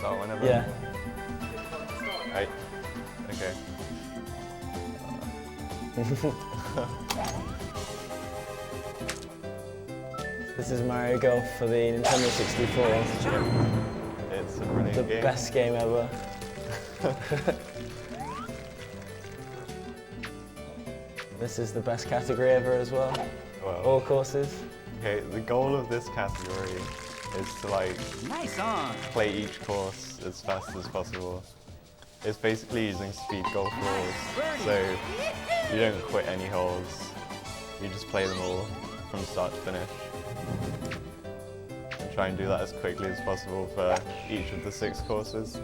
start whenever? Yeah. Right. Okay. This is Mario Golf for the Nintendo 64. It's a brilliant game. The best game ever. This is the best category ever as well. Well, all courses. Okay, the goal of this category is to play each course as fast as possible. It's basically using speed golf rules, so you don't quit any holes. You just play them all from start to finish. And try and do that as quickly as possible for each of the 6 courses.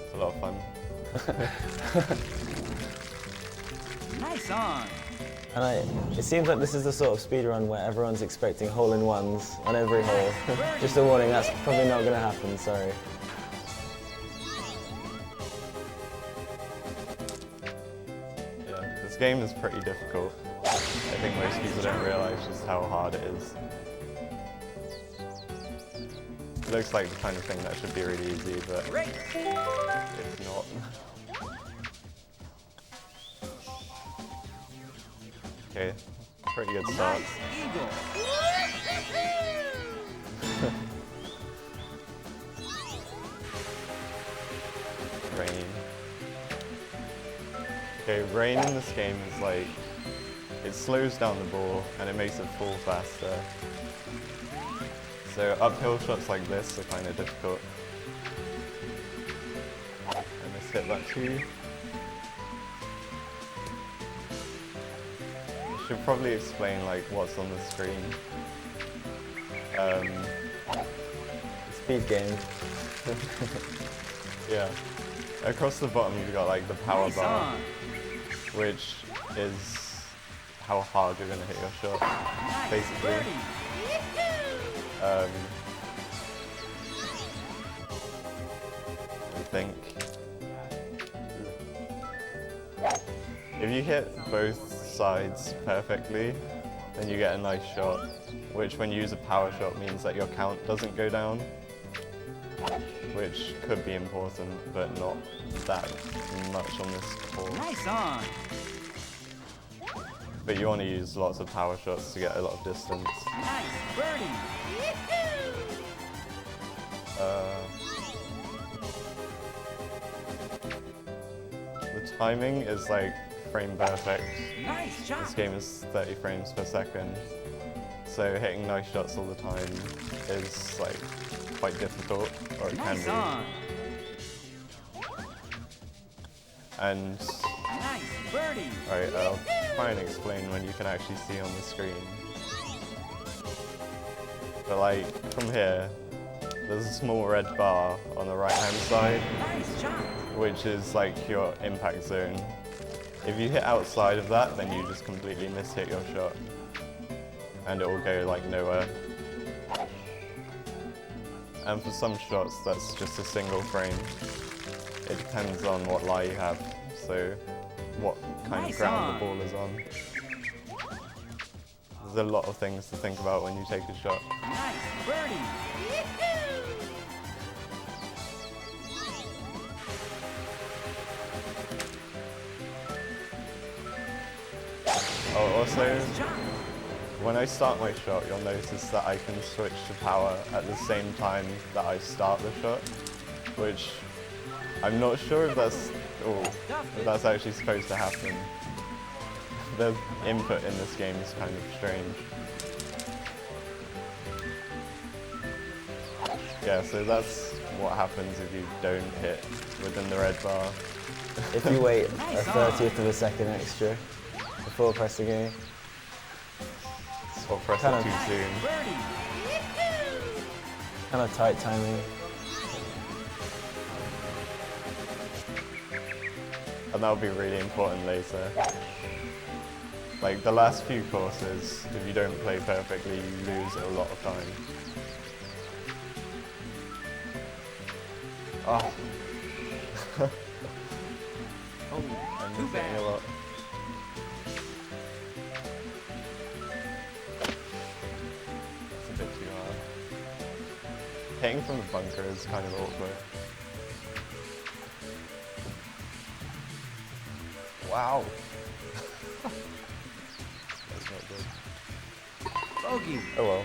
It's a lot of fun. And it seems like this is the sort of speedrun where everyone's expecting hole-in-ones on every hole. Just a warning, that's probably not going to happen, sorry. Yeah, this game is pretty difficult. I think most people don't realise just how hard it is. It looks like the kind of thing that should be really easy, but it's not. Okay, pretty good start. Rain. Okay, rain in this game is like, it slows down the ball and it makes it fall faster. So uphill shots like this are kind of difficult. I missed hit that too. Should probably explain like what's on the screen. Speed game. Yeah. Across the bottom you've got like the power bar, which is how hard you're gonna hit your shot, basically. I think if you hit both sides perfectly, then you get a nice shot, which when you use a power shot means that your count doesn't go down, which could be important, but not that much on this course. But you want to use lots of power shots to get a lot of distance. The timing is like frame perfect. This game is 30 frames per second, so hitting nice shots all the time is like quite difficult, or it can be. And right, I'll try and explain when you can actually see on the screen. But like from here, there's a small red bar on the right-hand side, which is like your impact zone. If you hit outside of that, then you just completely miss-hit your shot, and it will go like nowhere. And for some shots, that's just a single frame. It depends on what lie you have, so what kind of ground the ball is on. There's a lot of things to think about when you take a shot. Oh, also, when I start my shot, you'll notice that I can switch to power at the same time that I start the shot, which I'm not sure if that's actually supposed to happen. The input in this game is kind of strange. Yeah, so that's what happens if you don't hit within the red bar. If you wait a 30th of a second extra before pressing A. Or press it too soon. Kind of tight timing. And that'll be really important later. Like the last few courses, if you don't play perfectly, you lose a lot of time. Oh. I'm missing a lot. Hitting from the bunker is kind of awkward. Wow. That's not good. Bogey. Oh well.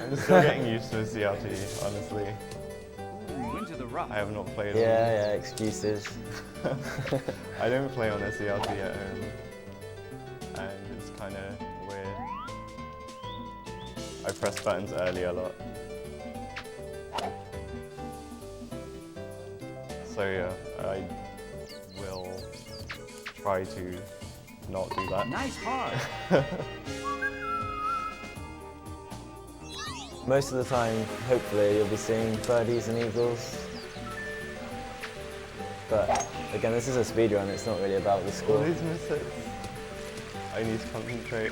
I'm still getting used to the CRT, honestly. Ooh, into the rough. I have not played Yeah, excuses. I don't play on a CRT at home, and it's kind of weird. I press buttons early a lot. So yeah, I will try to not do that. Nice par. Most of the time, hopefully, you'll be seeing birdies and eagles. But again, this is a speedrun, it's not really about the All score. these misses. I need to concentrate.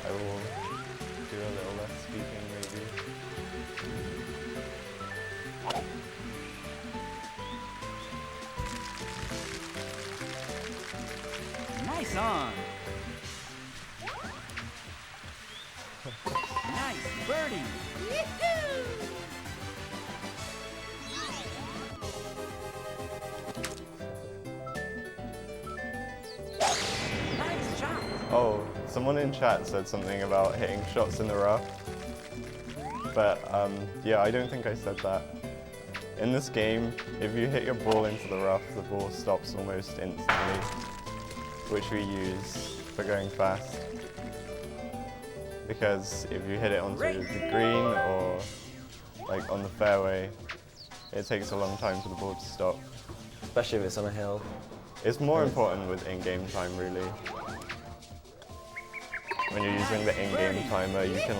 I will do a little less speaking maybe. Nice on. Nice birdie. Nice shot. Oh, someone in chat said something about hitting shots in the rough. But yeah, I don't think I said that. In this game, if you hit your ball into the rough, the ball stops almost instantly, which we use for going fast. Because if you hit it onto the green or like on the fairway, it takes a long time for the ball to stop. Especially if it's on a hill. It's more important with in-game time, really. When you're using the in-game timer, you can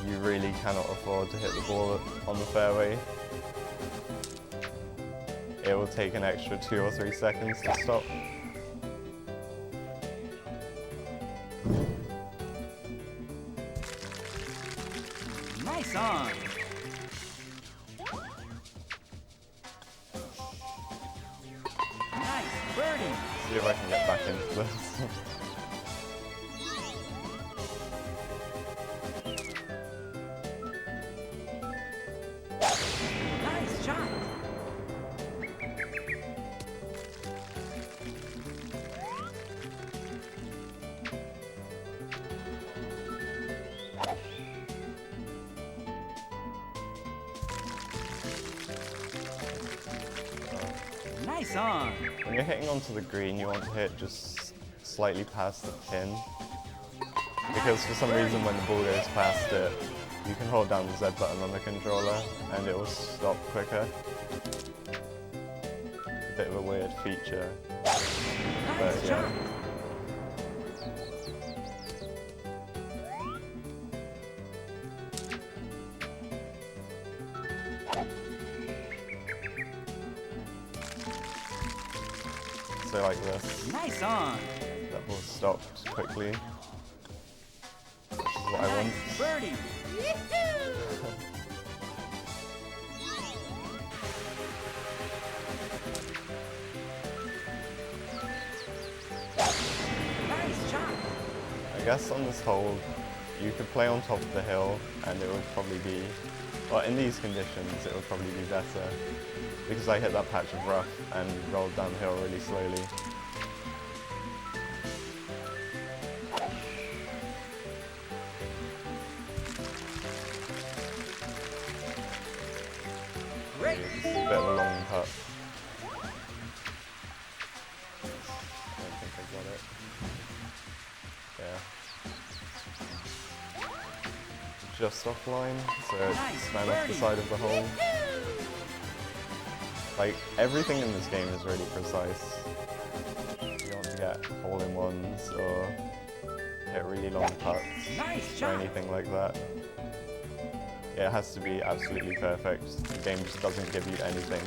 you really cannot afford to hit the ball on the fairway. It will take an extra 2 or 3 seconds to stop. Nice on. Nice birdie. See if I can get back into this. Nice shot. Nice on. When you're hitting onto the green, you want to hit just slightly past the pin. Because for some reason when the ball goes past it, you can hold down the Z button on the controller and it will stop quicker. A bit of a weird feature. But yeah. So like this, Nice on. that ball stopped quickly, which is what I want. Nice birdie. Nice shot. I guess on this hole, you could play on top of the hill and it would probably be, well in these conditions it would probably be better because I hit that patch of rough and rolled downhill really slowly. Great. This is a bit of a long putt. I don't think I got it. Yeah. Just offline, so Nice span off the birdie. side of the hole. Like, everything in this game is really precise. You don't want to get hole-in-ones or hit really long putts Nice or shot. anything like that. It has to be absolutely perfect. The game just doesn't give you anything.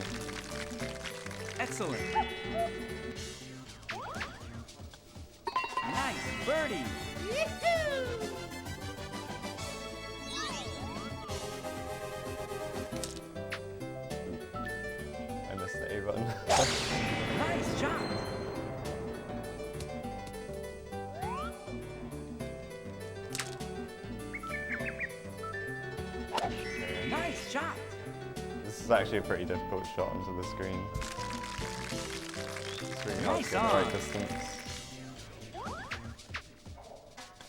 Excellent. Nice birdie. I missed the A button. is actually a pretty difficult shot onto the screen. It's really hard to get the right distance.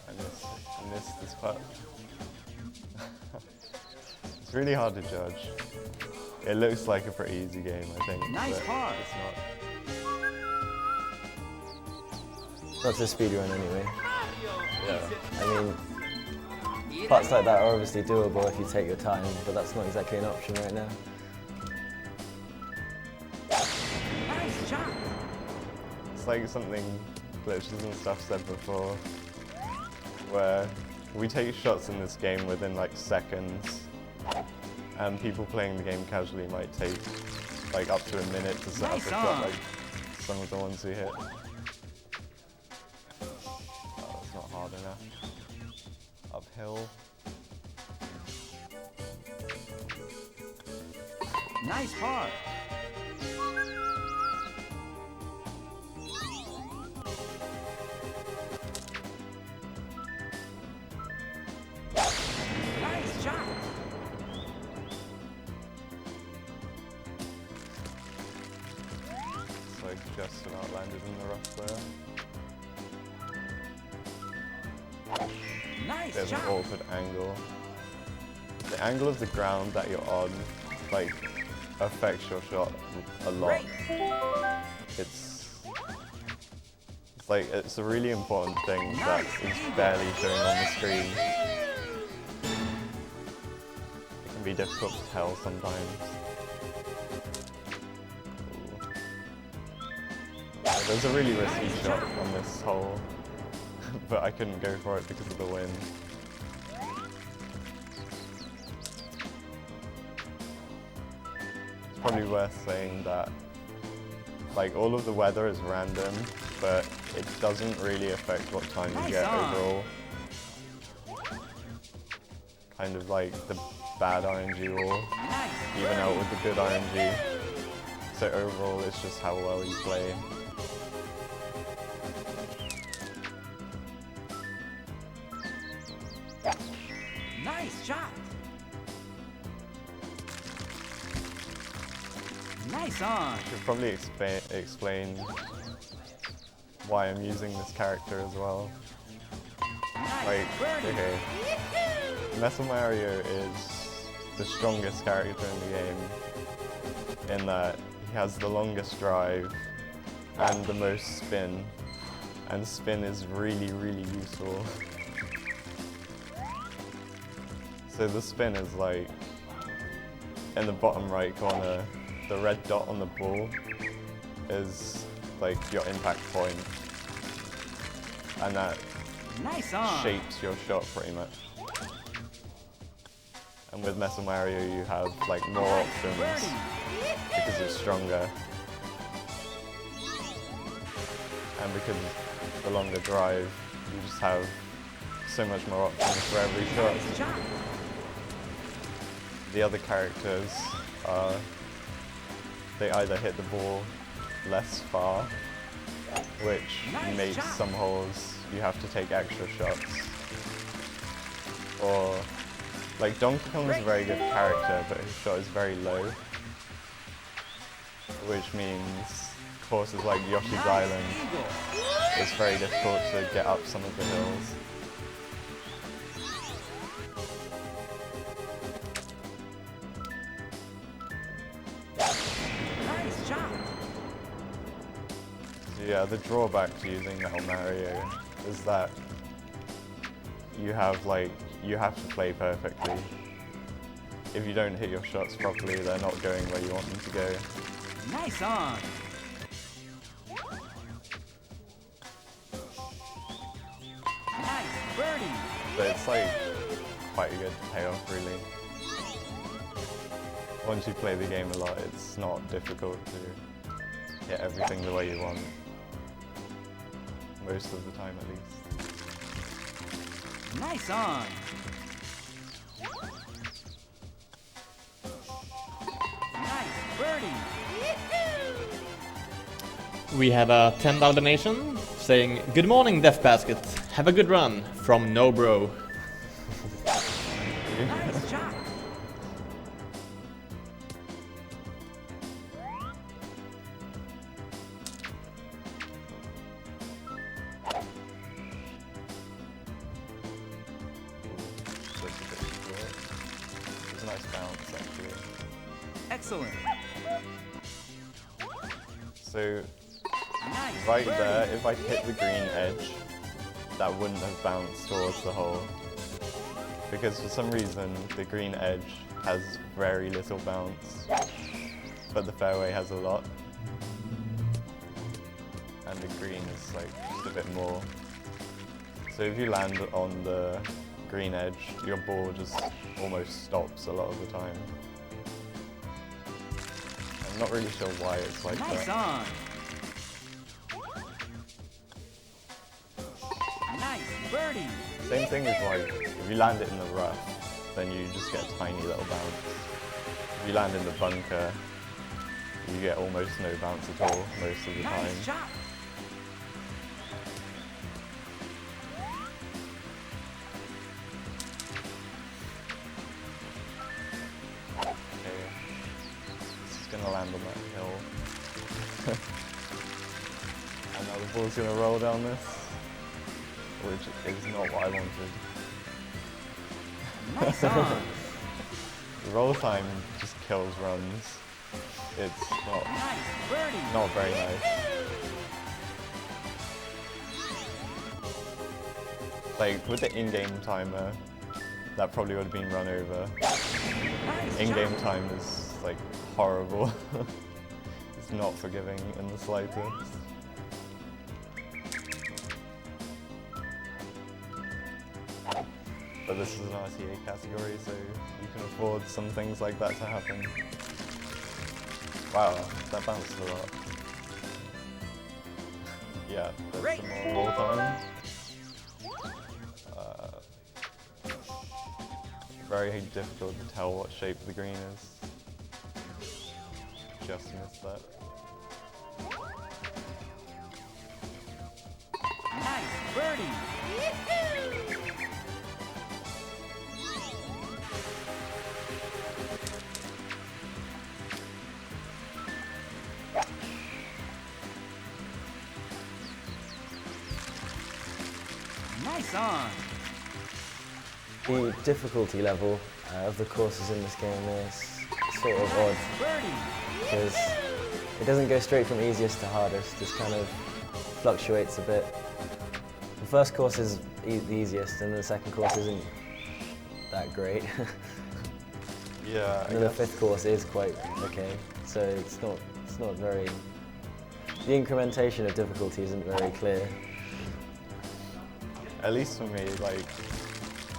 I missed this putt. It's really hard to judge. It looks like a pretty easy game, I think, Nice but par. it's not. That's a speedrun anyway. Yeah. I mean, putts like that are obviously doable if you take your time, but that's not exactly an option right now. Nice shot. It's like something Glitches and stuff said before, where we take shots in this game within like seconds, and people playing the game casually might take like up to a minute to set up a shot like some of the ones we hit. Oh, that's not hard enough. Uphill. Nice par. Nice shot. It's like just about landed in the rough there. Nice There's an shot. awkward angle. The angle of the ground that you're on, like, affects your shot a lot. It's like, it's a really important thing that is barely showing on the screen. It can be difficult to tell sometimes. Ooh. There's a really risky shot on this hole, but I couldn't go for it because of the wind. It's probably worth saying that like all of the weather is random, but it doesn't really affect what time you get overall. Kind of like the bad RNG will even out with the good RNG. So overall it's just how well you play. Nice shot. Nice on. Should probably explain why I'm using this character as well. Like, okay, Metal Mario is the strongest character in the game in that he has the longest drive and the most spin, and spin is really, really useful. So the spin is like, in the bottom right corner, the red dot on the ball is like your impact point, and that Nice on. shapes your shot pretty much. And with Metal Mario you have like more options because it's stronger, and because of the longer drive you just have so much more options for every shot. Nice shot. The other characters are, they either hit the ball less far, which makes some holes you have to take extra shots, or like Donkey Kong is a very good character, but his shot is very low, which means courses like Yoshi's Island, it's very difficult to get up some of the hills. Nice shot. So yeah, the drawback to using Metal Mario is that you have to play perfectly. If you don't hit your shots properly, they're not going where you want them to go. Nice on. Nice birdie. So it's like quite a good payoff really. Once you play the game a lot, it's not difficult to hit everything the way you want. Most of the time at least. Nice on. Nice birdie. We have a $10 donation saying, "Good morning, DeathBasket. Have a good run from No Bro." Nice shot. Excellent. So Nice right birdie. there, if I hit the green edge, that wouldn't have bounced towards the hole. Because for some reason, the green edge has very little bounce, but the fairway has a lot. And the green is like just a bit more. So if you land on the green edge, your ball just almost stops a lot of the time. I'm not really sure why it's like Nice that. on. Nice birdie. Same thing as like, if you land it in the rough, then you just get a tiny little bounce. If you land in the bunker, you get almost no bounce at all most of the time. Nice shot. Okay, this is gonna land on that hill. And now the ball's gonna roll down this, which is not what I wanted. Nice on. The roll time just kills runs. It's Nice birdie. not very nice. Like, with the in-game timer, that probably would have been run over. Nice In-game shot. time is, like, horrible. It's not forgiving in the slightest. But this is an RTA category, so you can afford some things like that to happen. Wow, that bounced a lot. Yeah, there's Great. some more roll time. Very difficult to tell what shape the green is. Just missed that. Nice birdie. Nice on. The difficulty level of the courses in this game is sort of odd Birdie. because it doesn't go straight from easiest to hardest. It kind of fluctuates a bit. The first course is the easiest, and the second course isn't that great. Yeah, And then the fifth course is quite okay. So it's not very. The incrementation of difficulty isn't very clear. At least for me, like,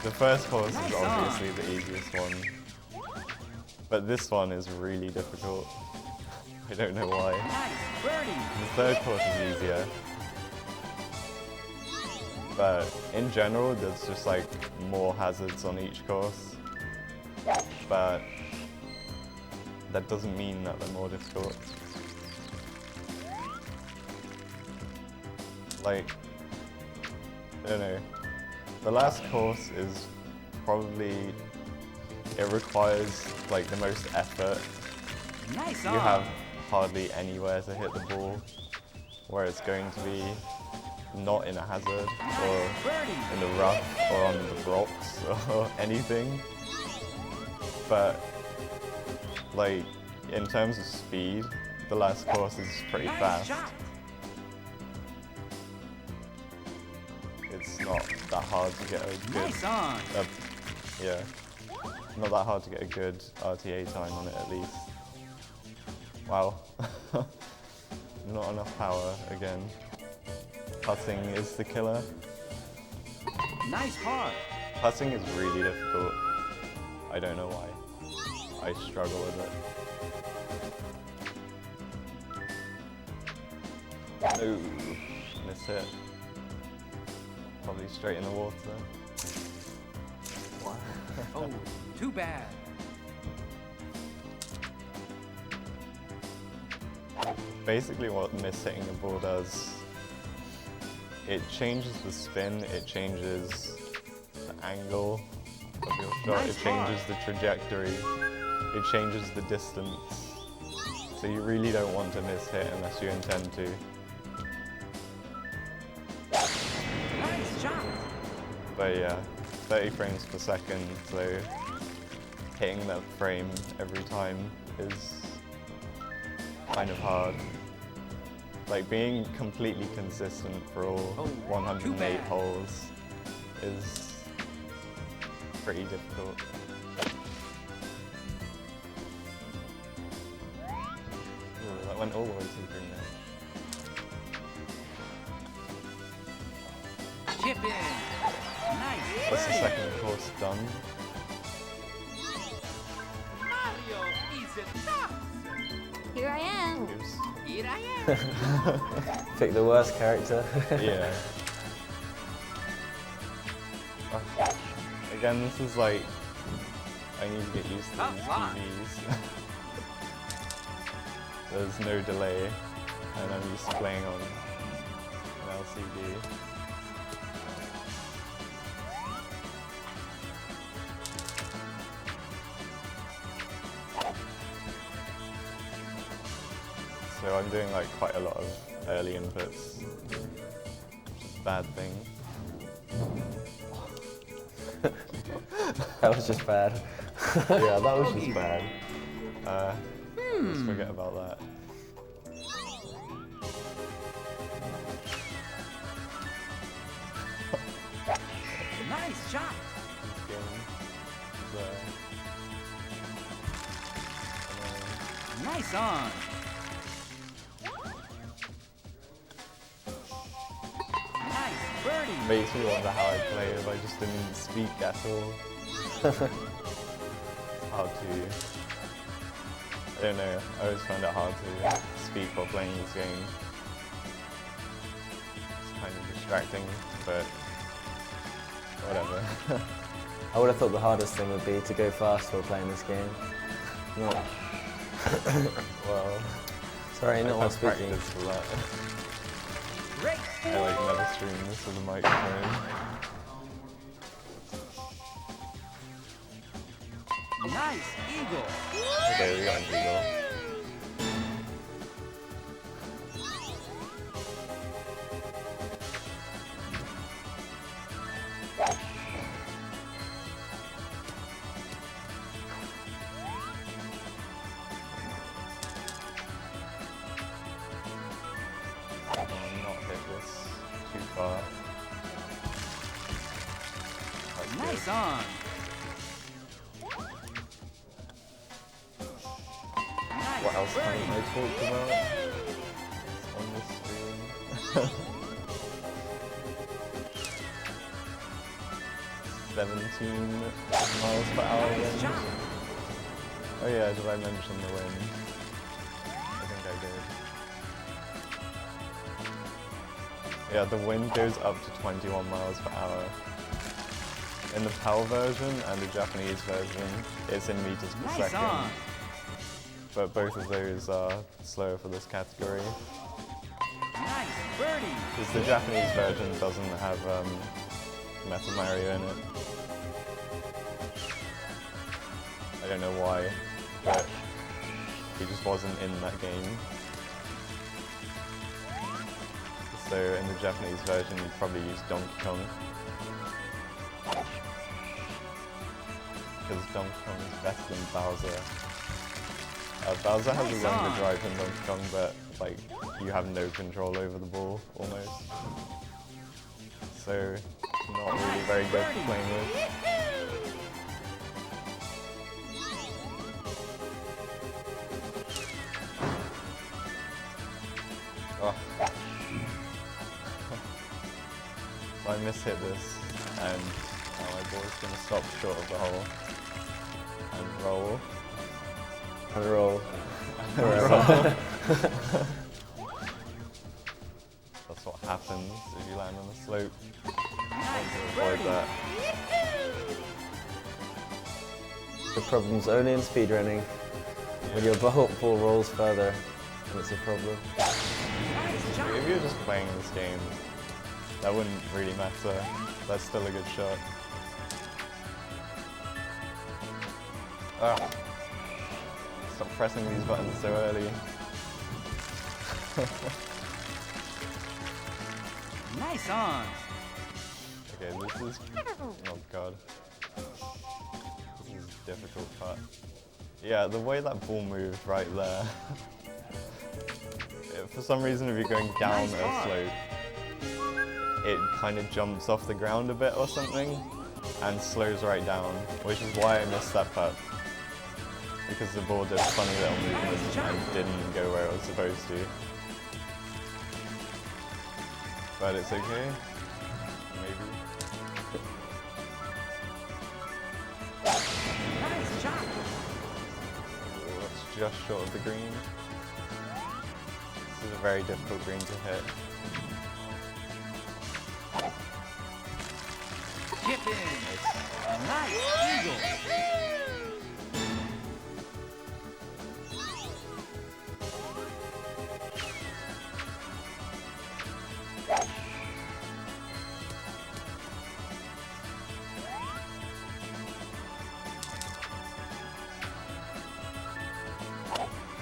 the first course Nice is on. obviously the easiest one. But this one is really difficult. I don't know why. Nice birdie. The third course is easier. But in general, there's just like more hazards on each course. But that doesn't mean that they're more difficult. Like, I don't know. The last course is probably, it requires like the most effort. Nice on. You have hardly anywhere to hit the ball, where it's going to be not in a hazard or Birdie. in the rough or on the rocks or anything. But like, in terms of speed, the last course is pretty Nice fast. shot. It's not that hard to get a good, Nice on. yeah, not that hard to get a good RTA time on it at least. Wow, not enough power again. Putting is the killer. Nice par. Putting is really difficult. I don't know why. I struggle with it. No, miss hit. Probably straight in the water. Wow. Oh, too bad. Basically what miss-hitting the ball does, it changes the spin, it changes the angle of your shot, Nice it changes the trajectory, it changes the distance. So you really don't want to miss-hit unless you intend to. Nice shot. But yeah, 30 frames per second, so hitting that frame every time is kind of hard. Like being completely consistent for all 108 holes is pretty difficult. Ooh, that went all the way to the green edge. Chip in. Nice. That's the birdie. second course done. Mario is a top. Here I am. Oops. Here I am. Pick the worst character. Yeah. Again, this is like, I need to get used to these TVs. There's no delay, and I'm used to playing on an LCD. So I'm doing like quite a lot of early inputs, which is a bad thing. That was just bad. Yeah, that was just bad. Let's forget about that. Nice shot. Nice on. Nice birdie. Makes me wonder how I'd play if I just didn't speak at all. It's hard to... I don't know, I always find it hard to speak while playing this game. It's kind of distracting, but whatever. I would have thought the hardest thing would be to go fast while playing this game. Not, Well, sorry, not while I've speaking. practiced a lot. Great. I like never stream this with a microphone. Nice eagle. Okay, we got an eagle. Not hit this too far. That's Nice good. on. What else can I talk about on this stream? 17 miles per hour Nice wind. shot. Oh yeah, did I mention the wind? I think I did. Yeah, the wind goes up to 21 miles per hour. In the PAL version and the Japanese version, it's in meters per Nice second. on. But both of those are slower for this category. Nice birdie. Because the Japanese version doesn't have Metal Mario in it. I don't know why, but he just wasn't in that game. So in the Japanese version, you'd probably use Donkey Kong. Because Donkey Kong is better than Bowser. Bowser has Nice a longer on. drive than Donkey Kong, but like you have no control over the ball almost. So not really very good for playing with. Oh. So I mishit this, and now my ball's gonna stop short of the hole and roll. And roll. That's what happens if you land on a slope. Nice To avoid birdie. that. The problem's only in speedrunning. When your ball rolls further, and it's a problem. Nice shot. If you're just playing this game, that wouldn't really matter. That's still a good shot. Ah. Stop pressing these buttons so early. Nice on. Okay, this is... Oh god. This is a difficult putt. Yeah, the way that ball moved right there. for some reason, if you're going down a slope, it kind of jumps off the ground a bit or something and slows right down, which is why I missed that putt. Because the ball did funny little movements and didn't go where it was supposed to. But it's okay. Maybe. Nice shot. That's just short of the green. This is a very difficult green to hit. Chip in. Nice eagle.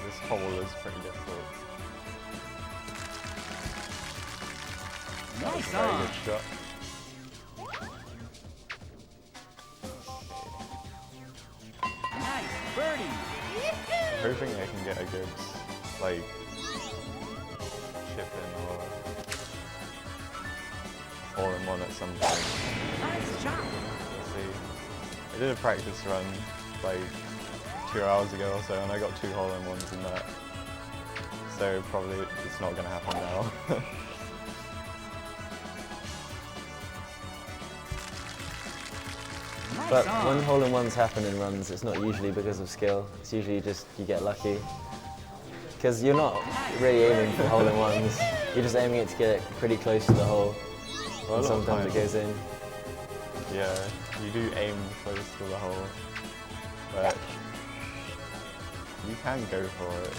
This hole is pretty difficult. That was a Nice very on. good shot. Nice birdie. I'm hoping I can get a good, like, chip in or hole-in-one at some point. Nice shot. Let's see. I did a practice run, like, 2 hours ago or so, and I got 2 hole-in-ones in that. So probably it's not going to happen now. Nice But on. when hole-in-ones happen in runs, it's not usually because of skill. It's usually just you get lucky. Because you're not really aiming for hole-in-ones. You're just aiming it to get it pretty close to the hole. Well, a And lot of sometimes it times- goes in. Yeah, you do aim close to the hole, but you can go for it.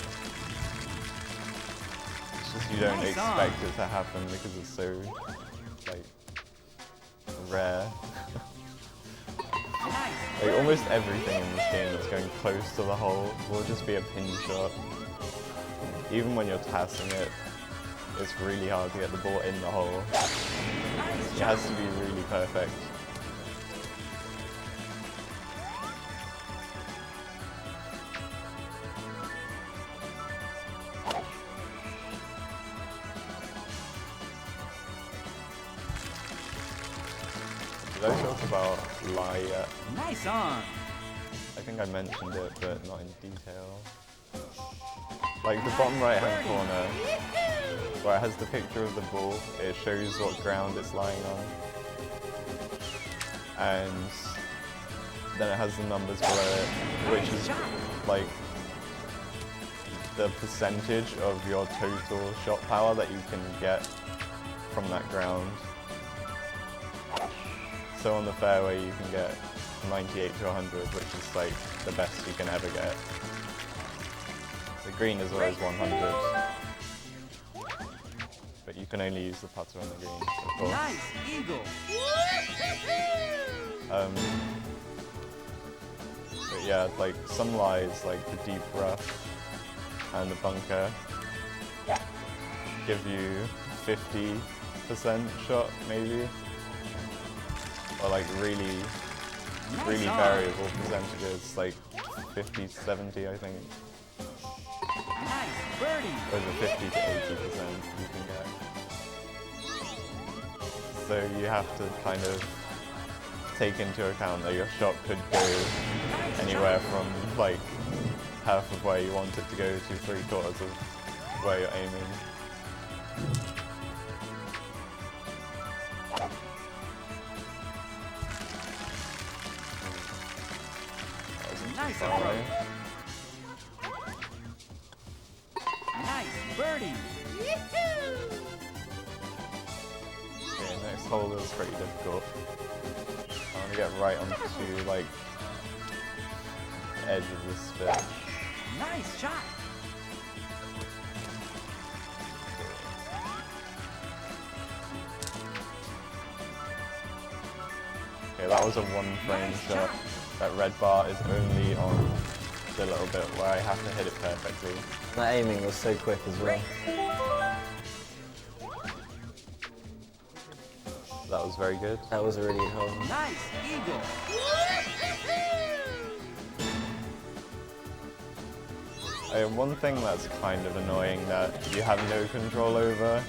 It's just you don't Nice on. expect it to happen because it's so, like, rare. Nice. Like, almost everything in this game that's going close to the hole will just be a pin shot. Even when you're passing it, it's really hard to get the ball in the hole. It has to be really perfect. Did I talk about lie yet? Nice on. I think I mentioned it, but not in detail. Like the bottom right hand corner, where it has the picture of the ball, it shows what ground it's lying on. And then it has the numbers below it, which is like the percentage of your total shot power that you can get from that ground. So on the fairway you can get 98 to 100, which is like the best you can ever get. The green is always 100, but you can only use the putter on the green, of course. Nice eagle. But yeah, like some lies, like the deep rough and the bunker, give you 50% shot maybe, or like really Nice on. variable percentages, like 50 to 70 I think. Nice birdie. Over 50 to 80% you can get. So you have to kind of take into account that your shot could go anywhere from like half of where you want it to go to 3/4 of where you're aiming. That wasn't too Nice far approach. away. Nice birdie. Okay, next hole is pretty difficult. I want to get right onto like the edge of the spit. Nice shot. Okay, that was a one frame shot. That red bar is only on the little bit where I have to hit it perfectly. That aiming was so quick as well. That was very good. That was a really good hole. Nice eagle. One thing that's kind of annoying that you have no control over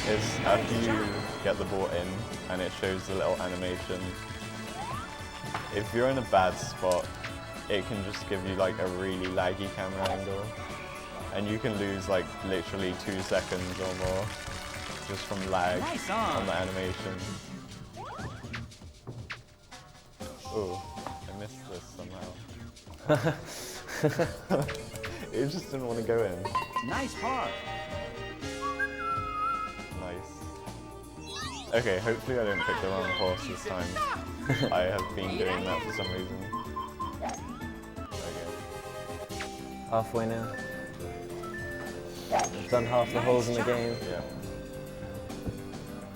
is after you get the ball in and it shows the little animation, if you're in a bad spot, it can just give you like a really laggy camera angle, and you can lose like literally 2 seconds or more just from lag on the animation. Oh, I missed this somehow. It just didn't want to go in. Nice par. Nice. Okay, hopefully I don't pick the wrong horse this time. I have been doing that for some reason. Okay. Halfway now. I've done half the holes in the game. Yeah.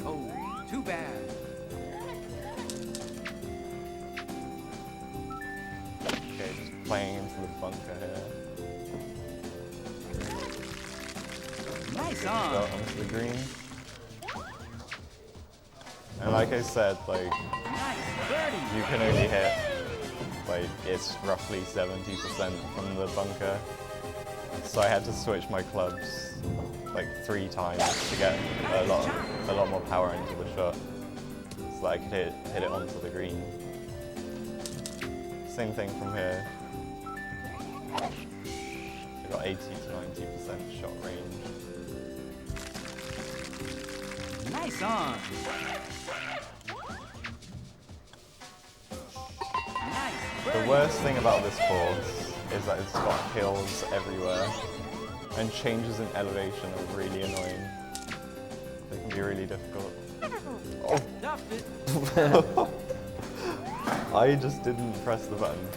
Oh, too bad. Okay, just playing into the bunker here. Nice Go on. onto the green. And like I said, like, Nice birdie. you can only hit, like, it's roughly 70% from the bunker. So I had to switch my clubs like 3 times to get a lot more power into the shot, so that I could hit it onto the green. Same thing from here. I got 80 to 90% shot range. Nice on. Nice The birdie. worst thing about this course is that it's got hills everywhere, and changes in elevation are really annoying. They can be really difficult. Stuffed it. I just didn't press the button.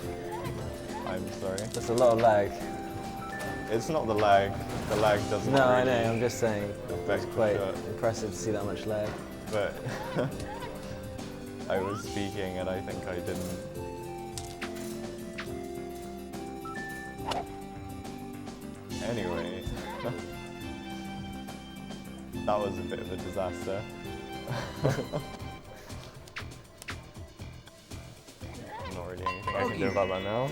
I'm sorry. There's a lot of lag. It's not the lag. The lag doesn't No, I really know, I'm just saying. affect It's the quite shot. impressive to see that much lag. But I was speaking and I think I didn't. Anyway, that was a bit of a disaster. Not really anything I can do about that now.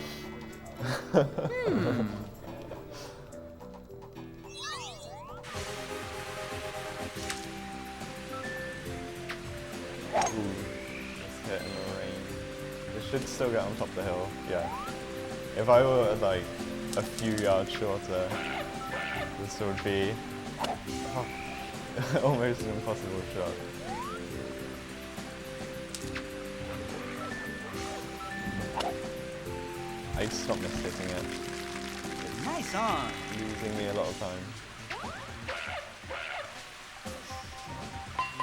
Ooh, it's hit in the rain. It should still get on top of the hill, yeah. If I were like a few yards shorter, this would be almost an impossible shot. I stopped mishitting it. Nice on. It's losing me a lot of time.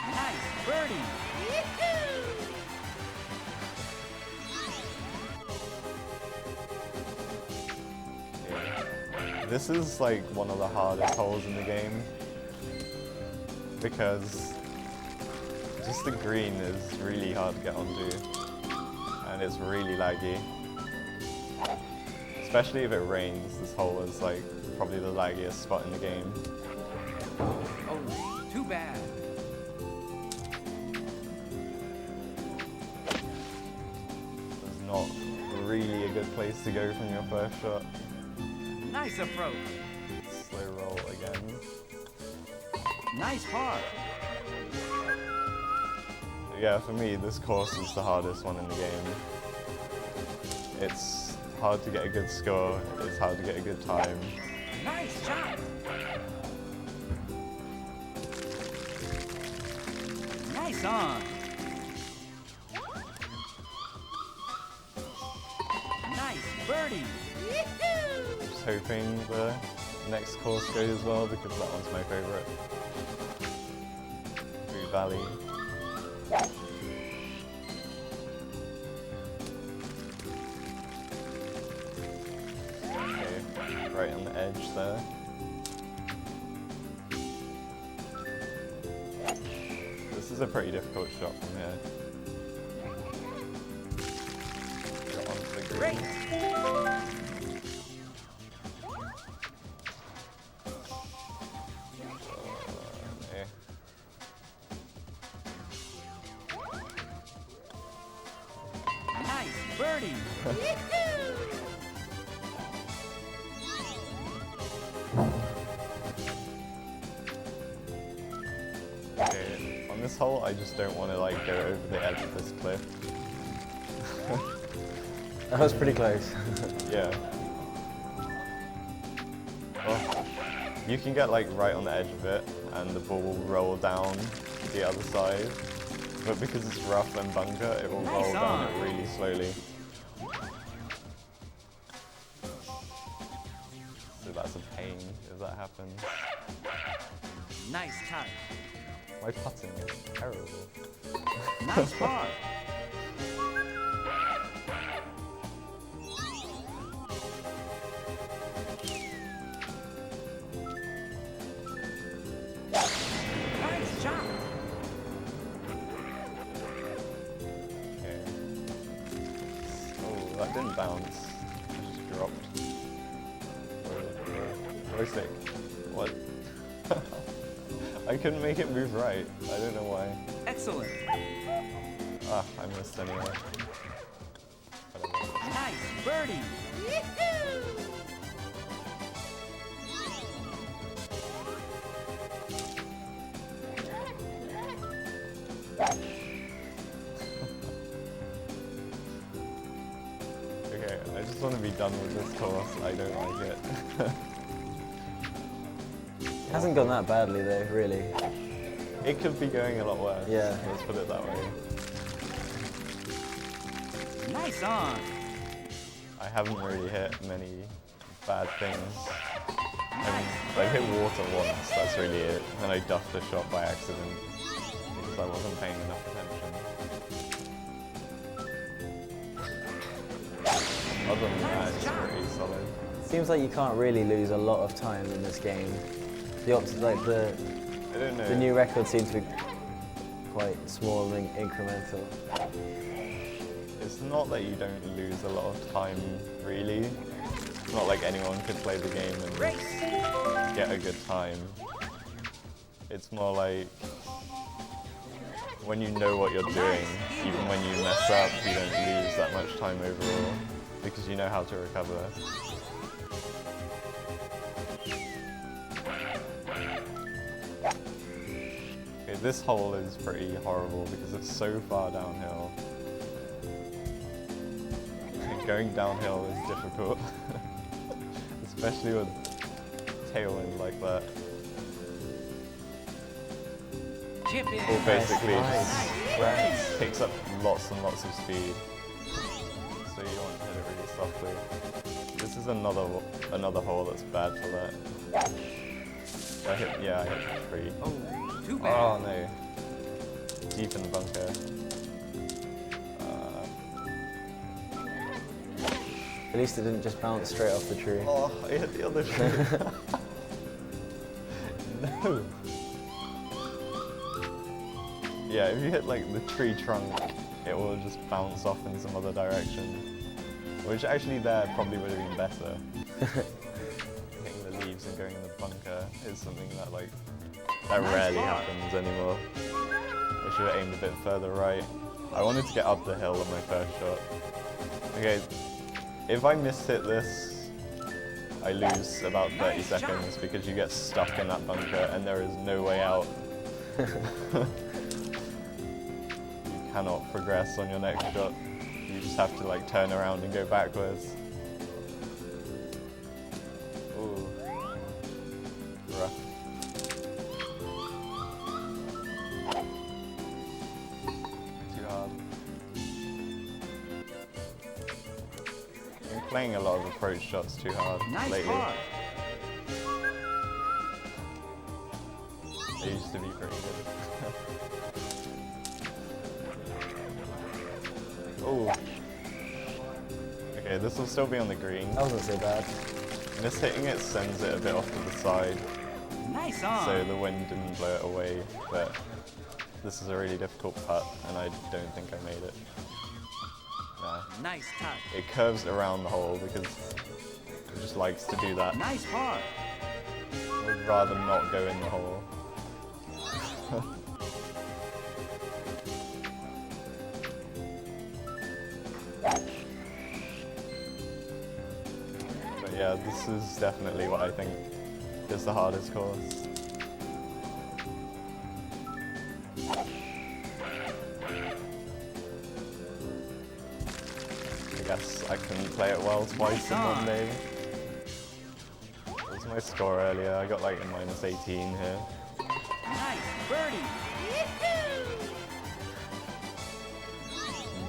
Nice birdie. Yeah. This is like one of the hardest holes in the game because just the green is really hard to get onto and it's really laggy. Especially if it rains, this hole is like probably the laggiest spot in the game. Oh, too bad. It's not really a good place to go from your first shot. Nice approach. Slow roll again. Nice par. Yeah, for me, this course is the hardest one in the game. It's hard to get a good score, it's hard to get a good time. Nice shot. Nice on. Nice birdie. Just hoping the next course goes well because that one's my favourite. Blue Valley. Okay, right on the edge there. This is a pretty difficult shot from here. Go onto the green. Great. Okay. Nice birdie. Okay, on this hole, I just don't want to like go over the edge of this cliff. That was pretty close. Yeah. Well, you can get like right on the edge of it, and the ball will roll down the other side. But because it's rough and bunker, it will roll down it really slowly. So that's a pain if that happens. Nice touch. My putting is terrible. Nice par. Nice shot. Okay. Oh, that didn't bounce. It just dropped. Joystick. What? I couldn't make it move right. I don't know why. Excellent. Ah, I missed anyway. Nice birdie. Okay, I just want to be done with this course. I don't like it. It hasn't gone that badly though, really. It could be going a lot worse. Yeah. Let's put it that way. Nice on. I haven't really hit many bad things. I hit water once, that's really it. And I duffed a shot by accident because I wasn't paying enough attention. Other than that, it's pretty solid. Seems like you can't really lose a lot of time in this game. The I don't know. the new records seem to be quite small and incremental. It's not that you don't lose a lot of time, really. It's not like anyone could play the game and get a good time. It's more like when you know what you're doing, even when you mess up, you don't lose that much time overall because you know how to recover. Okay, this hole is pretty horrible because it's so far downhill. Going downhill is difficult, especially with tailwind like that. Chip in. It basically Nice. just picks up lots and lots of speed, so you want to hit it really softly. This is another hole that's bad for that. I hit the tree. Oh, too bad. Oh no, deep in the bunker. At least it didn't just bounce straight off the tree. Oh, I hit the other tree. No. Yeah, if you hit like the tree trunk, it will just bounce off in some other direction. Which actually there probably would have been better. Hitting the leaves and going in the bunker is something that that rarely happens anymore. I should have aimed a bit further right. I wanted to get up the hill on my first shot. Okay, if I mishit this, I lose about 30 seconds because you get stuck in that bunker and there is no way out. You cannot progress on your next shot. You just have to turn around and go backwards. Ooh. Rough. Too hard. I'm playing a lot of approach shots too hard Nice lately. par. They used to be pretty good. Oh. Okay, this will still be on the green. That wasn't so bad. Mishitting it sends it a bit off to the side, Nice on. so the wind didn't blow it away, but this is a really difficult putt, and I don't think I made it. Nah. Nice touch. It curves around the hole because it just likes to do that. Nice par. I would rather not go in the hole. But yeah, this is definitely what I think is the hardest course. guess I couldn't play it well twice in one day. What was my score earlier? I got like a -18 here. Nice birdie.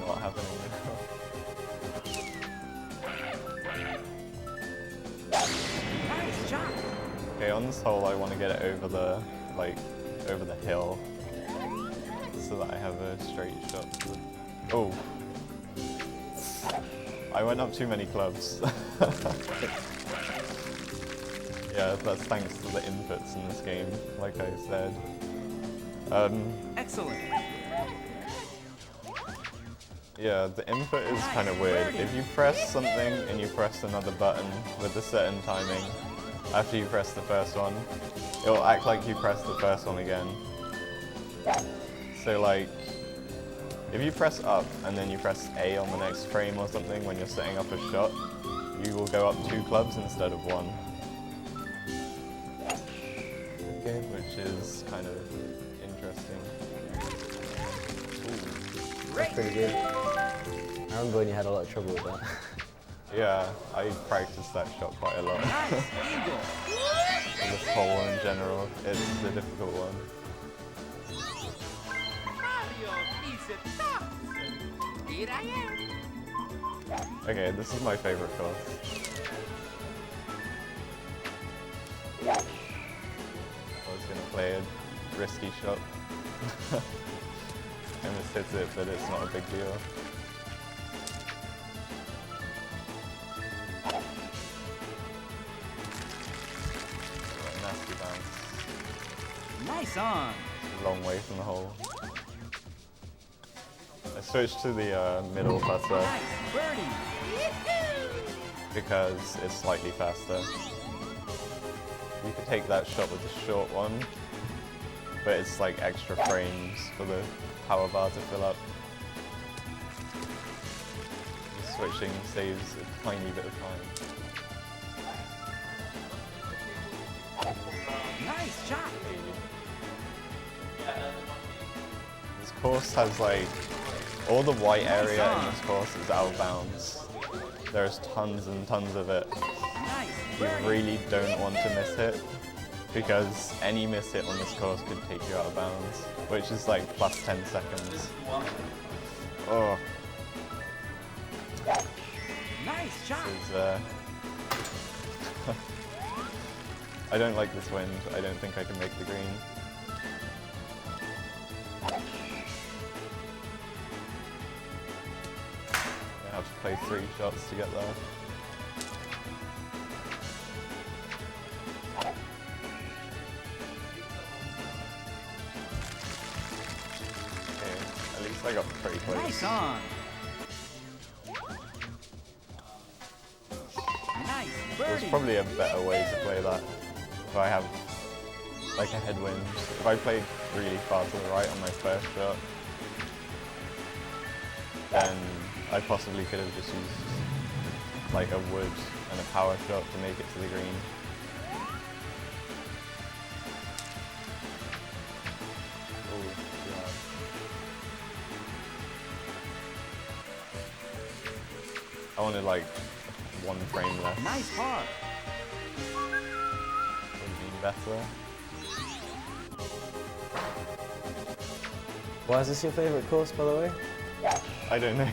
Not happening now. Nice shot. Okay, on this hole I want to get it over the hill so that I have a straight shot. Oh. I went up too many clubs. Yeah, that's thanks to the inputs in this game, like I said. Excellent. Yeah, the input is kind of weird. If you press something and you press another button with a certain timing, after you press the first one, it'll act like you pressed the first one again. So like, if you press up and then you press A on the next frame or something when you're setting up a shot, you will go up 2 clubs instead of 1. Okay, which is kind of interesting. That's pretty good. I remember when you had a lot of trouble with that. Yeah, I practiced that shot quite a lot. Nice eagle. This hole in general, it's the difficult one. Here I am. Okay, this is my favorite course. I was gonna play a risky shot. I almost hit it, but it's not a big deal. Nasty bounce. Nice on. Long way from the hole. I switched to the middle putter Nice birdie. because it's slightly faster. You could take that shot with the short one, but it's like extra frames for the power bar to fill up. Just switching saves a tiny bit of time. Nice shot. This course has like, all the white area in this course is out of bounds. There's tons and tons of it. Nice You birdie. really don't want to miss hit, because any miss hit on this course could take you out of bounds, which is like plus 10 seconds. Oh, Nice shot. this is, I don't like this wind. I don't think I can make the green. I have to play 3 shots to get there. Okay, at least I got pretty close. Nice on. Nice There's birdie. probably a better way to play that if I have like a headwind. If I played really far to the right on my first shot, then I possibly could have just used like a wood and a power shot to make it to the green. Oh, God. I wanted like 1 frame less. Nice par. Would be better. Why is this your favourite course, by the way? I don't know.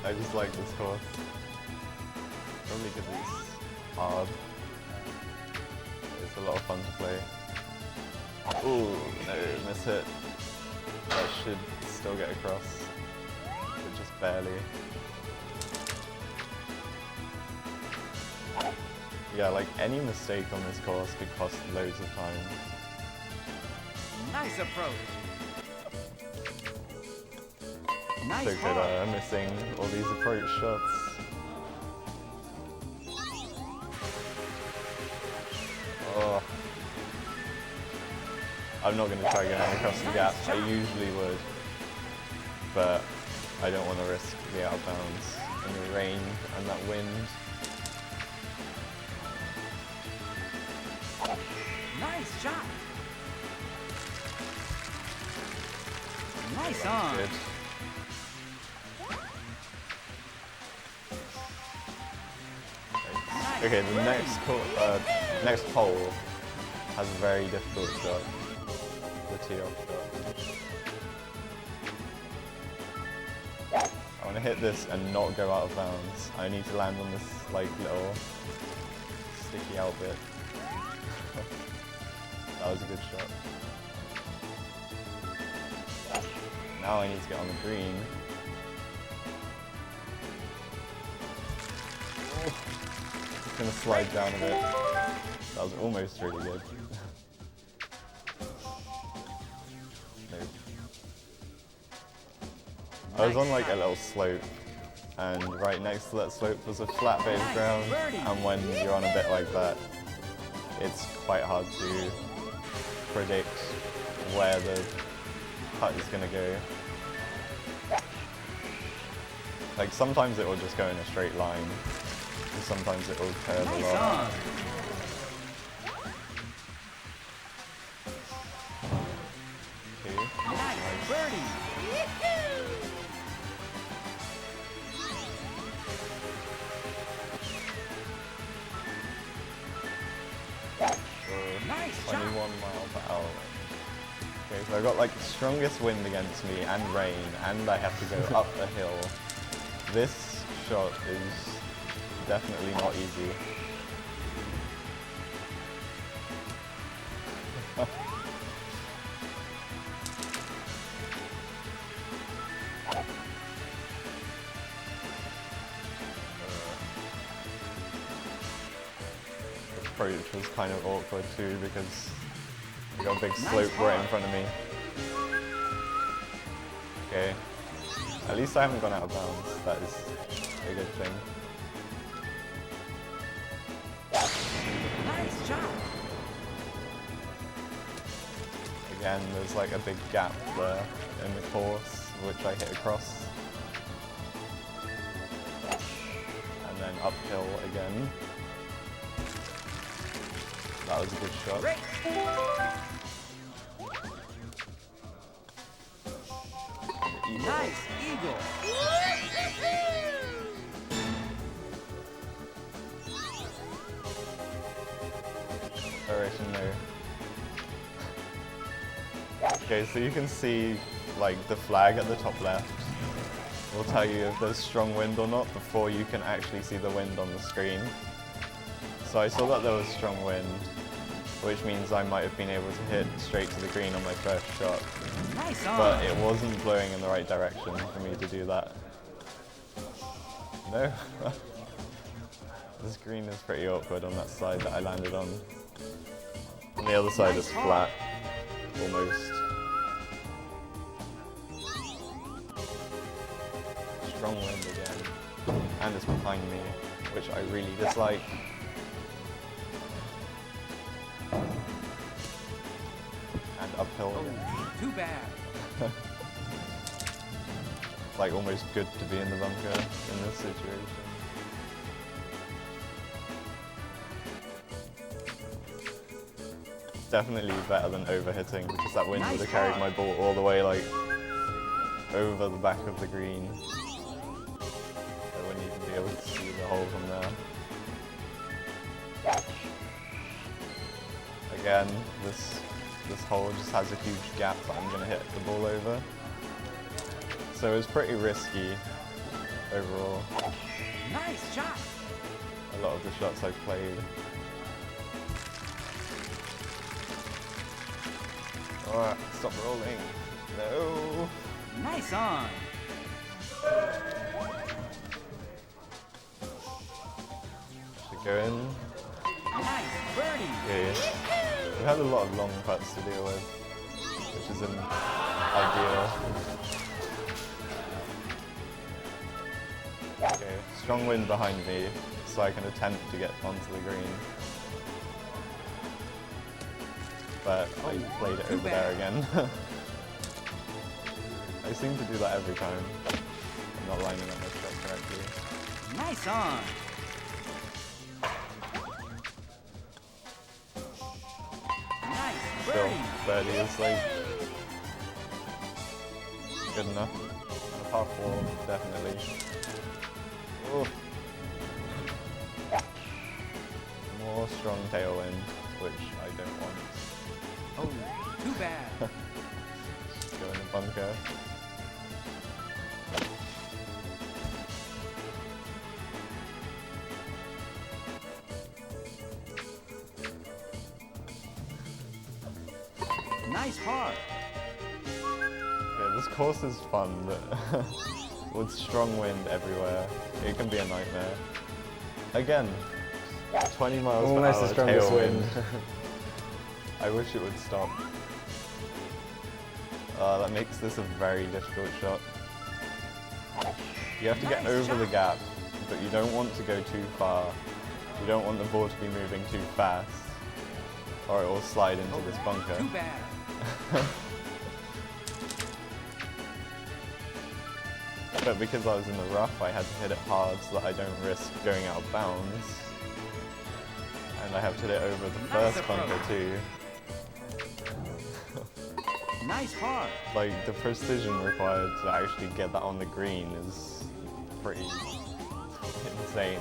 I just like this course. Probably because it's hard. It's a lot of fun to play. Ooh, no, miss hit. That should still get across, but just barely. Yeah, like any mistake on this course could cost loads of time. Nice approach. Nice So good par. missing all these approach shots. Oh. I'm not going to try going across the gap. I usually would, but I don't want to risk the out of bounds and the rain and that wind. Nice shot. Nice That's on. good. Okay, the next hole has a very difficult shot. The tee-off shot. I want to hit this and not go out of bounds. I need to land on this like little sticky out bit. That was a good shot. Now I need to get on the green. It's gonna slide down a bit. That was almost really good. Nope. I was on like a little slope, and right next to that slope was a flat bit of ground, and when you're on a bit like that, it's quite hard to predict where the putt is gonna go. Like sometimes it will just go in a straight line, and sometimes it will curve a lot. Nice 21 miles per hour. Okay, so I've got like the strongest wind against me and rain, and I have to go up a hill. This shot is definitely not easy. Approach was kind of awkward too because I got a big slope right in front of me. Okay, at least I haven't gone out of bounds. That is a good thing. Nice job. Again, there's like a big gap there in the course, which I hit across. And then uphill again. That was a good shot. Great. Nice eagle. Direction there. Okay, so you can see like the flag at the top left will tell you if there's strong wind or not before you can actually see the wind on the screen. So I saw that there was strong wind, which means I might have been able to hit straight to the green on my first shot. Nice But it wasn't blowing in the right direction for me to do that. No. This green is pretty awkward on that side that I landed on. On the other side is flat, almost. Strong wind again, and it's behind me, which I really dislike. And uphill again. Too bad. It's like almost good to be in the bunker in this situation. Definitely better than overhitting because that wind would have carried my ball all the way like over the back of the green. I wouldn't even be able to see the hole from there. Again, this hole just has a huge gap that I'm going to hit the ball over. So it's pretty risky overall. Nice shot. A lot of the shots I've played. Alright, stop rolling. No. Nice on. Should go in. Nice birdie. Yeah. We've had a lot of long putts to deal with, which isn't ideal. Okay, strong wind behind me, so I can attempt to get onto the green. But I played it over there again. I seem to do that every time. I'm not lining up my shot correctly. Nice on. Nice Still, birdie. birdie is like good enough. On a par 4, definitely. Oh. more strong tailwind, which I don't want. Oh, too bad. Just go in the bunker. Nice par. Yeah, this course is fun, but with strong wind everywhere, it can be a nightmare. Again, 20 miles Almost per the hour strongest tailwind. wind. I wish it would stop. That makes this a very difficult shot. You have to get over the gap, but you don't want to go too far. You don't want the ball to be moving too fast, or it will slide into this bunker. Too bad. But because I was in the rough, I had to hit it hard so that I don't risk going out of bounds. And I have to hit it over the first bunker too. Nice par. Like, the precision required to actually get that on the green is pretty insane.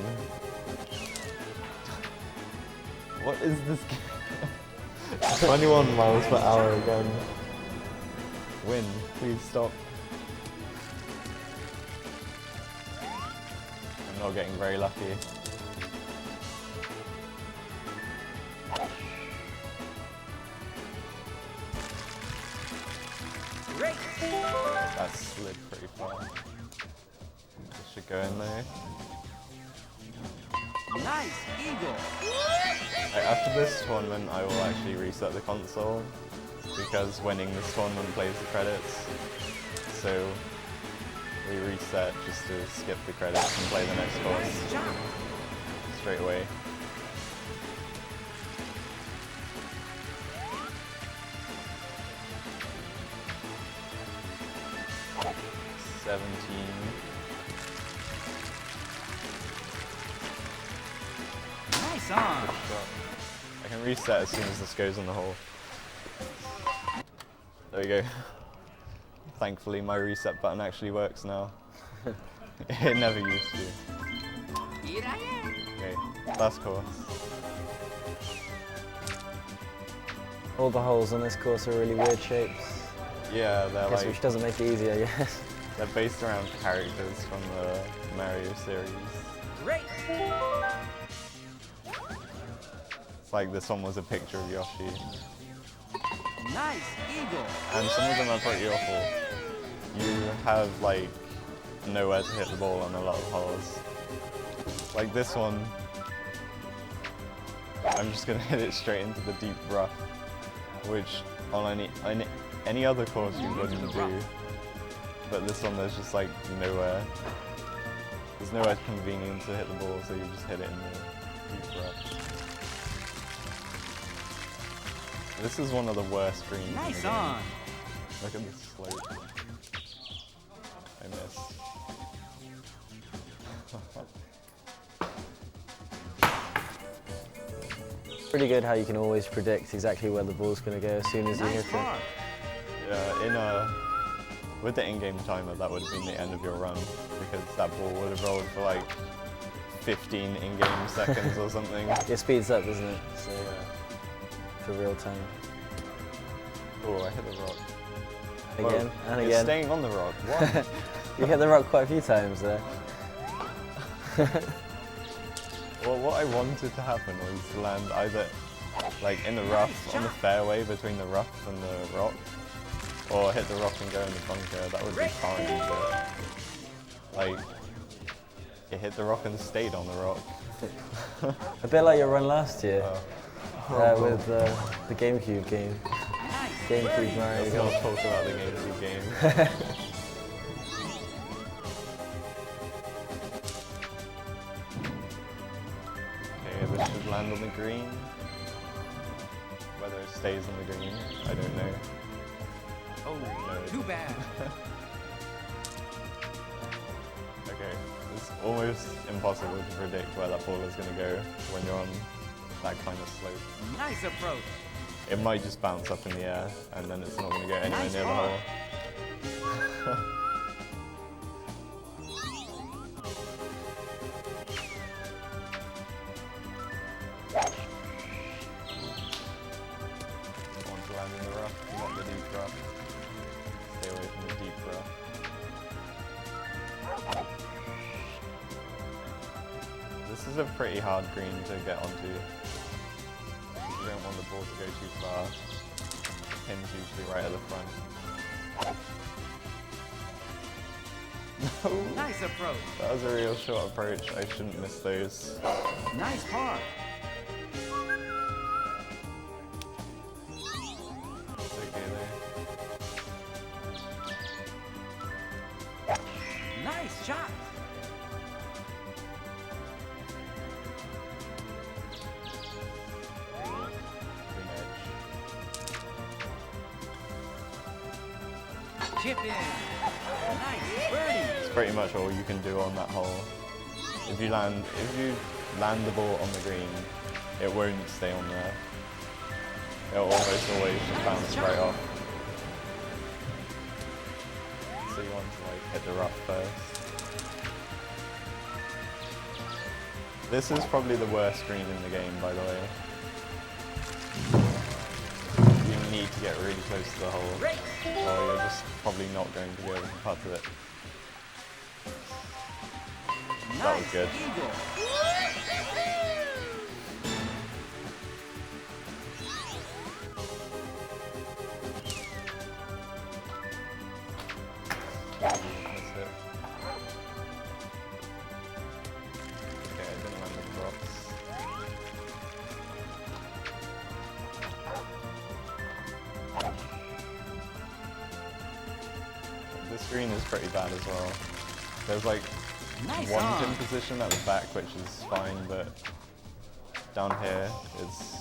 What is this game? 21 miles per hour again. Win, please stop. I'm not getting very lucky. Great. That slid pretty far. Should go in there. Nice eagle. After this tournament, I will actually reset the console because winning this tournament plays the credits. So we reset just to skip the credits and play the next course Nice shot. straight away. Nice on. I can reset as soon as this goes in the hole. There we go. Thankfully my reset button actually works now. It never used to. Here I am. Okay, last course. All the holes on this course are really weird shapes. Yeah, they're Guess like, which doesn't make it easy, I guess. they're based around characters from the Mario series. Great. It's like this one was a picture of Yoshi. Nice eagle. And some of them are pretty awful. You have like nowhere to hit the ball on a lot of holes. Like this one, I'm just gonna hit it straight into the deep rough, which on any other course you wouldn't do. But this one, there's just like nowhere. There's nowhere convenient to hit the ball, so you just hit it in the deep rough. This is one of the worst greens in the Nice game. on. Look at the slope. I missed. Pretty good how you can always predict exactly where the ball's going to go as soon as you Nice hit it. par. Yeah, with the in-game timer, that would have been the end of your run because that ball would have rolled for like 15 in-game seconds or something. It speeds up, doesn't it? So, Yeah. for real time. Oh, I hit the rock. Again Whoa, and it's again. staying on the rock. What? You hit the rock quite a few times there. Well, what I wanted to happen was to land either like in the rough on the fairway between the rough and the rock, or hit the rock and go in the bunker. That would be fine, but like it hit the rock and stayed on the rock. A bit like your run last year Horrible. with the GameCube game. Nice GameCube birdie. Mario Let's Golf. not talk about the GameCube game. Okay, this should land on the green. Whether it stays on the green, I don't know. Oh, No. too bad. Okay, it's almost impossible to predict where that ball is going to go when you're on that kind of slope. Nice approach. It might just bounce up in the air and then it's not going to go anywhere Nice near the ball. hole. the deep rough. Stay away from the deep rough. This is a pretty hard green to get onto. You don't want the ball to go too far. The pin's usually right at the front. No! Nice approach. That was a real short approach. I shouldn't miss those. Nice par. It's okay though. Nice shot. Green edge. Chip in. Nice birdie. It's pretty much all you can do on that hole. If you land the ball on the green, it won't stay on there. It'll almost always just bounce right off. So you want to like hit the rough first. This is probably the worst green in the game, by the way. You need to get really close to the hole, Great. or you're just probably not going to be able to putt it. That was Nice good. eagle. That's it. Okay, I didn't land the drops. This green is pretty bad as well. There's like Nice one on. pin position at the back, which is fine, but down here it's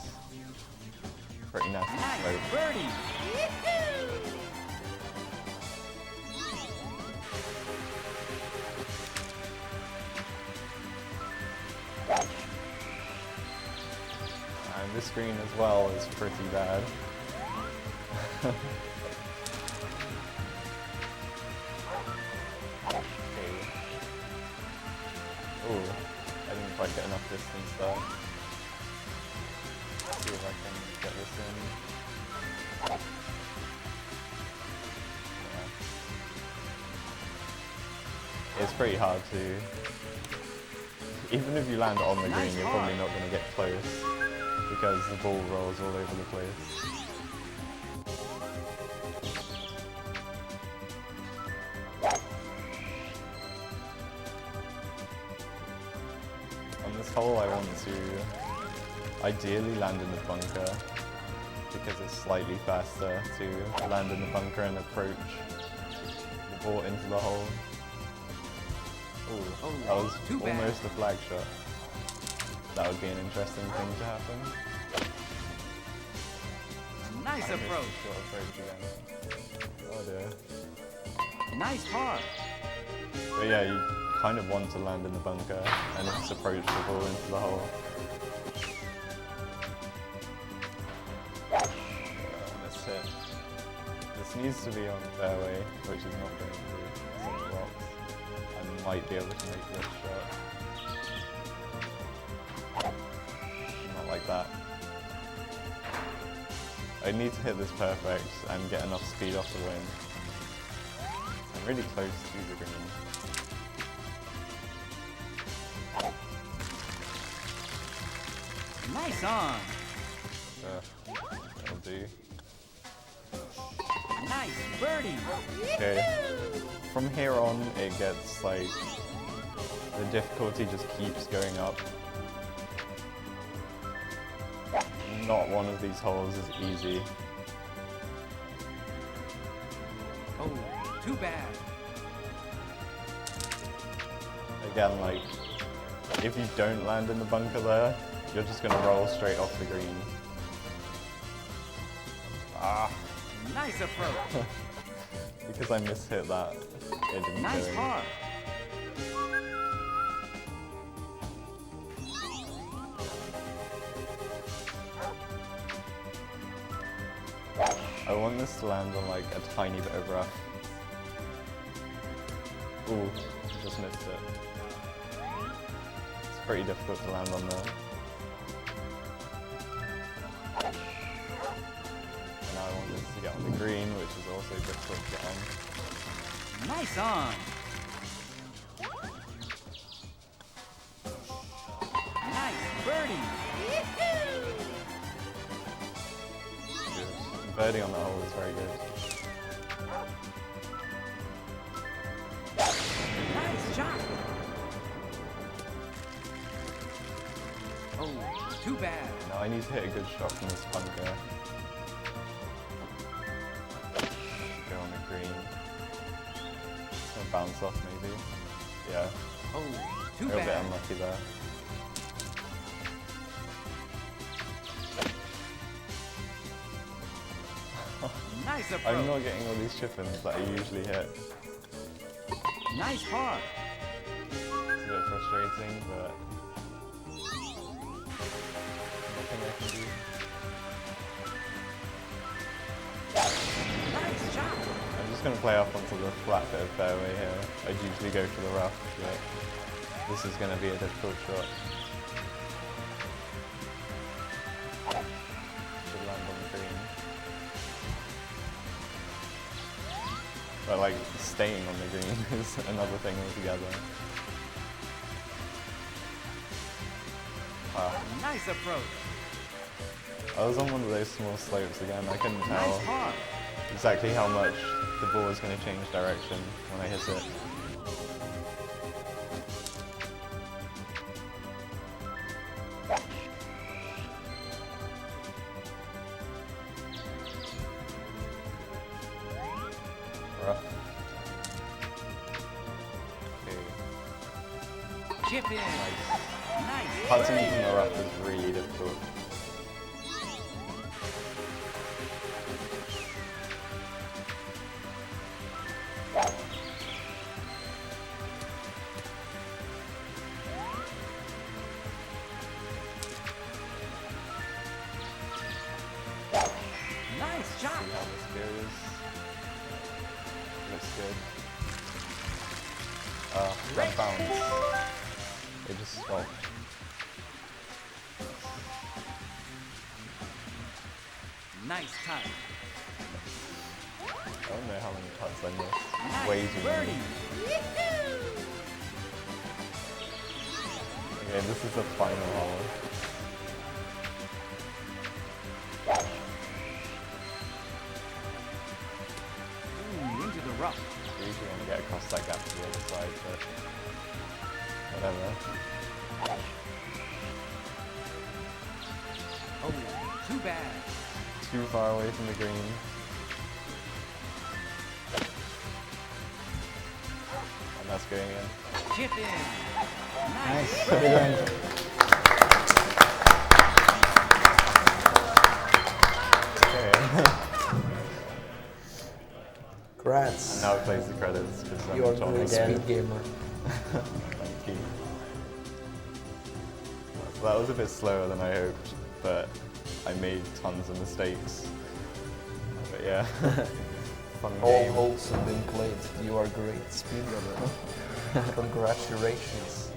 pretty nasty Nice slope. birdie. And this green as well is pretty bad. Okay. Oh, I didn't quite get enough distance there. Let's see if I can get this in. Yeah. It's pretty hard to... Even if you land on the green, Nice you're par. probably not going to get close because the ball rolls all over the place. On this hole, I want to ideally land in the bunker because it's slightly faster to land in the bunker and approach the ball into the hole. Ooh, Oh, that was too bad. almost a flag shot. That would be an interesting thing to happen. Nice I missed the approach. short approach again. Oh dear. Nice par. But yeah, you kind of want to land in the bunker and just approach the ball into the hole. That's it. This needs to be on the fairway, which is not going to be. It's on the rocks. I might be able to make this shot. Not like that. I need to hit this perfect and get enough speed off the wind. I'm really close to the green. Nice on. That'll do. Nice birdie. Okay. From here on, it gets like the difficulty just keeps going up. Not one of these holes is easy. Oh, too bad. Again, like if you don't land in the bunker there, you're just gonna roll straight off the green. Ah, Nice approach. because I mishit that, it didn't Nice go in. par. I want this to land on like a tiny bit of rough. Ooh, just missed it. It's pretty difficult to land on there. And now I want this to get on the green, which is also difficult to get on. Nice on. Nice birdie. Good. Birdie on the hole is very good. Nice shot. Oh, too bad. Now I need to hit a good shot from this bunker. Go on the green. It's gonna bounce off maybe. Yeah. Oh, A too little bit bad. unlucky there. Nice approach. I'm not getting all these chip-ins that I usually hit. Nice par. It's a bit frustrating, but nothing I can do. Nice shot. I'm just going to play off onto the flat bit of fairway here. I'd usually go for the rough, but this is going to be a difficult shot. Should land on the green. But like, staying on the green is another thing altogether. Wow. Nice approach. I was on one of those small slopes again. I couldn't Nice tell par. exactly how much the ball was going to change direction when I hit it. Rough. Okay. Chip in. Nice. Putting from the rough is really difficult. Nice shot. See how this goes. Looks good. That bounce. It just stopped. Nice time. I don't know how many putts I missed. Nice Way too many. birdie. Okay, this is the final hole. Ooh, into the rough. I usually want to get across that gap to the other side, but whatever. Oh, too bad. Too far away from the green. And that's going in. Chip in. Nice. Nice. Good run. Okay. Congrats. Now it plays the credits because I'm You are a John great again. speed gamer. Thank you. So that was a bit slower than I hoped, but I made tons of mistakes. But yeah, fun All game. holes have been played. You are a great speedrunner. Congratulations.